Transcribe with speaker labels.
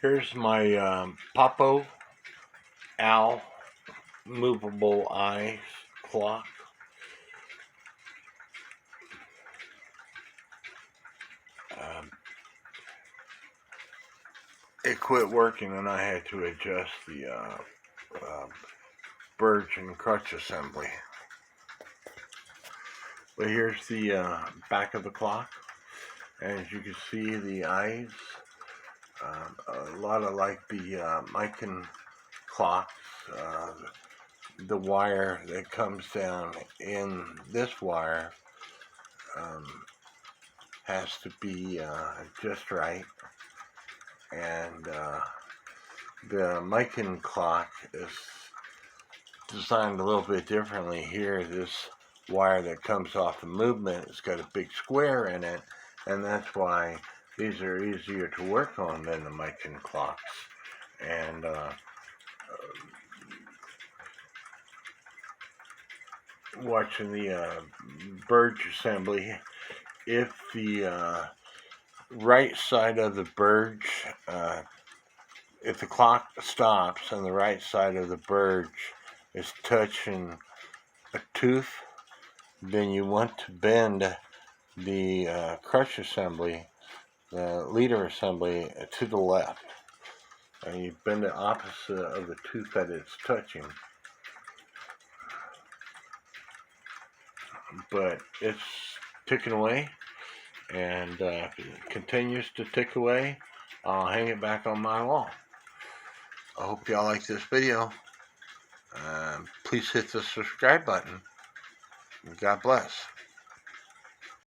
Speaker 1: Here's my Poppo Owl movable eye clock. It quit working and I had to adjust the birch and crutch assembly. But here's the back of the clock. As you can see, the eyes, a lot of like the Mican clocks, the wire that comes down in this wire has to be just right. And the Mican clock is designed a little bit differently. Here, this wire that comes off the movement, it's got a big square in it, and that's why these are easier to work on than the Mican clocks. And watching the birch assembly, if the right side of the birch, if the clock stops and the right side of the birch is touching a tooth, then you want to bend the crutch assembly, the leader assembly, to the left. And you bend it opposite of the tooth that it's touching. But it's ticking away, and if it continues to tick away, I'll hang it back on my wall. I hope y'all like this video. Please hit the subscribe button. God bless.